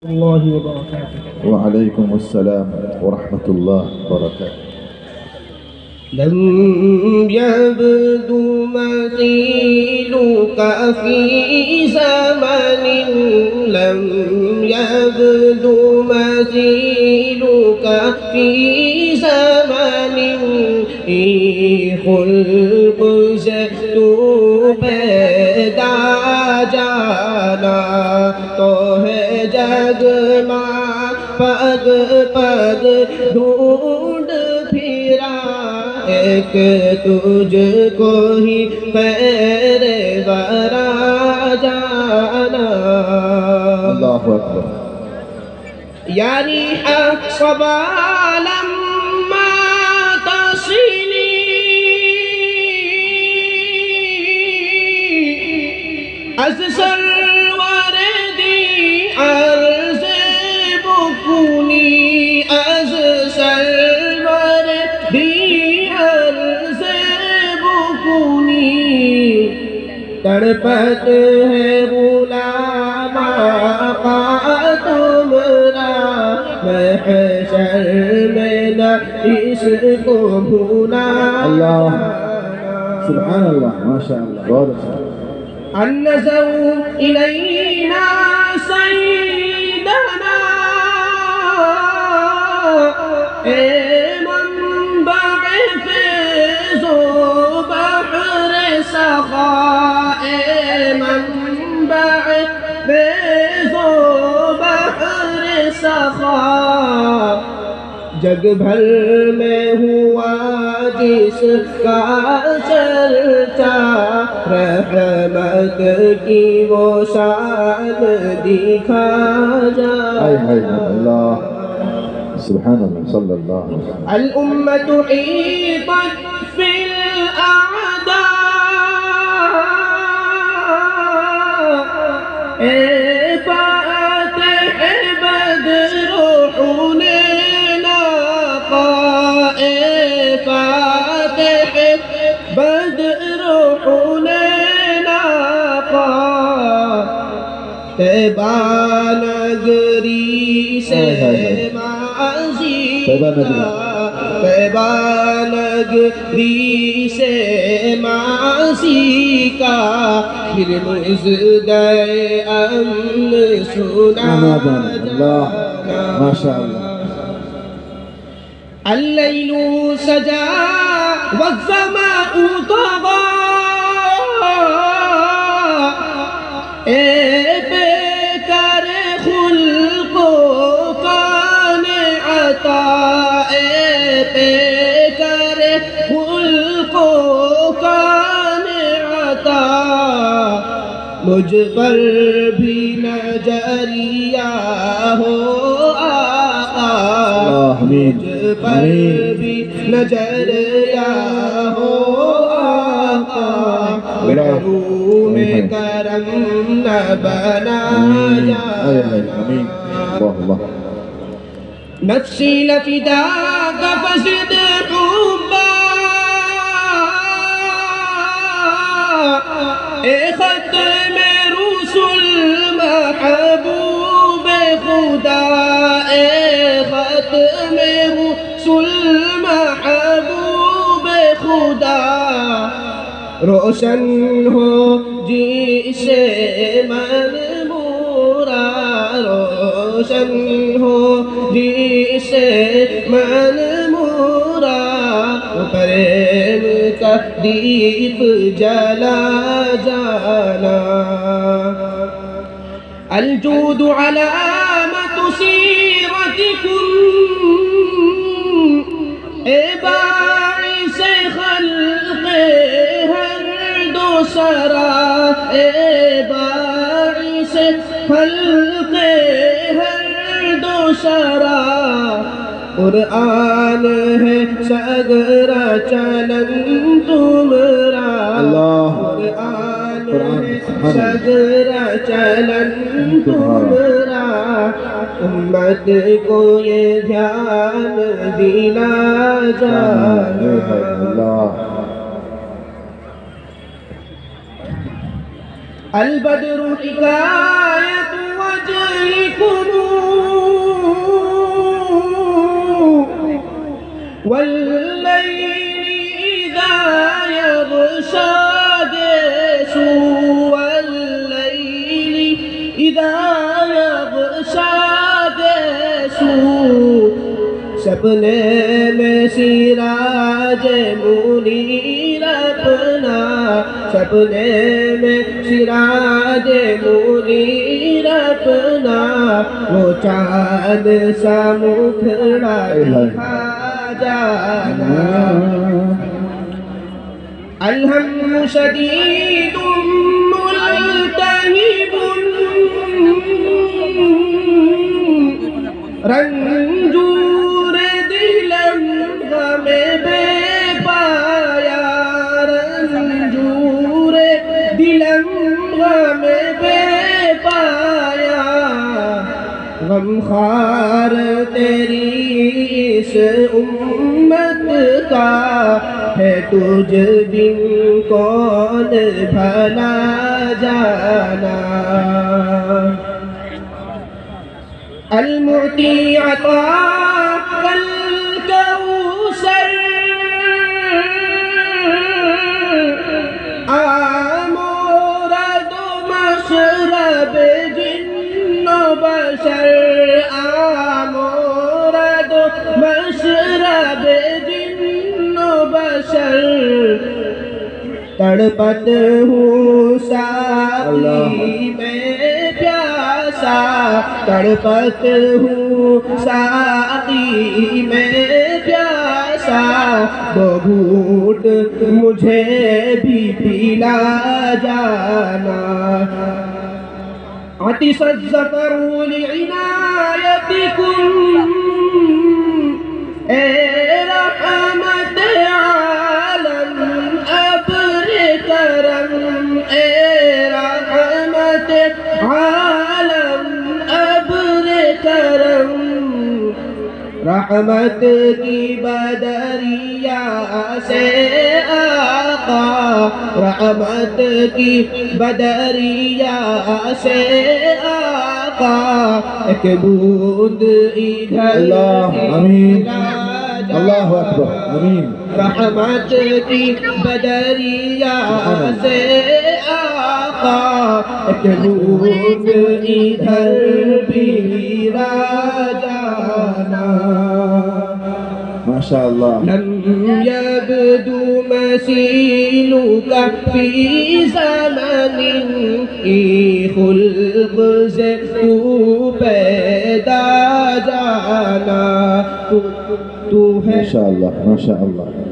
الله وبركاته. وعليكم السلام ورحمة الله وبركاته. لم يبدو مثيلك في زمن، لم يبدو مثيلك في زمن، خلق سے تو پیدا جانا تو ہے جگ ماں پگ پگ ڈھونڈ پھرا، ایک تجھ کو ہی پیر برا جانا. اللہ اکبر. یا ریح صبا لما تصلی از سرور دی عرض بکنی، از سرور دی عرض بکنی، تڑپت ہے غلام آقا تمہارا، محشر میں نہ اس کو بھولا. اللہ سبحان اللہ ما شاء اللہ. بہت اچھا. النظر إلينا سيدنا منبع فیض و بحر سخاء، منبع فیض و بحر سخاء، جگ بھر میں ہوا جس کا چرچا، رحمت کی وہ شان دکھا جا. اللہ سبحان اللہ صلی اللہ علیہ وسلم. الأمة حيطت في الأعداء، فاتح بدر حنين قاء، فاتح بدر حنين قاء، طیبہ نگری سے ماضی کا، طیبہ نگری سے ماضی کا، پھر مزدہ امن سنا اللہ ما شاء اللہ. اللیل سجا والظمأ طغى، اے بے کر خلق و کان عطا، اے بے کر خلق و کان عطا، مجھ پر بھی نظریہ ہو آقا، مجھ پر بھی نظریہ ہو آقا، محروم کرم نہ بنا جا. نفسی لفداک فزد حبا، اے ختم رسل محبوب خدا، اے ختم رسل محبوب خدا، روشن ہو جسے من مورا، روشن ہو جسے من مورا، پریم کا دیپ جلا جانا. الجود علامت سیرتکم، اے باعث خلق ہر دو سرا، اے باعث خلق ہر دو سرا، قرآن ہے سگرا چلن تمہارا، قرآن ہے سگرا چلن تمہارا، امت کو یہ دھیان دلا جانا. البدر حکایت وجهكم سپنے میں سراج منیر اپنا سپنے میں سراج منیر اپنا وہ چاند سا مکھڑا دکھا جانا الہم شدید ملتہب رنجور دلم غم بے پایا رنجور دلم غم بے پایا غم خار تیری اس امت کا ہے تجھ بن کون بھلا جانا المعطی عطا الکوثر آمورد مشرب جن و بشر آمورد مشرب جن و بشر تڑپت ہوں ساقی میں پیاسا تڑپت ہوں ساقی میں پیاسا دو گھونٹ مجھے بھی پلا جانا عطس الظفر لعنایتکم اے رحمت عالم ابر کرم اے رحمت عالم ابر کرم رحمت کی بدریہ سے آقا رحمت کی بدریہ سے آقا ایک بوند ادھر اللہ آمین اللہ اکبر آمین رحمت کی بدریہ سے آقا ایک بوند ادھر بھی جانا ماشاء اللہ لم يبدو مثيلك في زمن کی خلق سے تو پیدا جانا تو ہے ماشاء اللہ ماشاء اللہ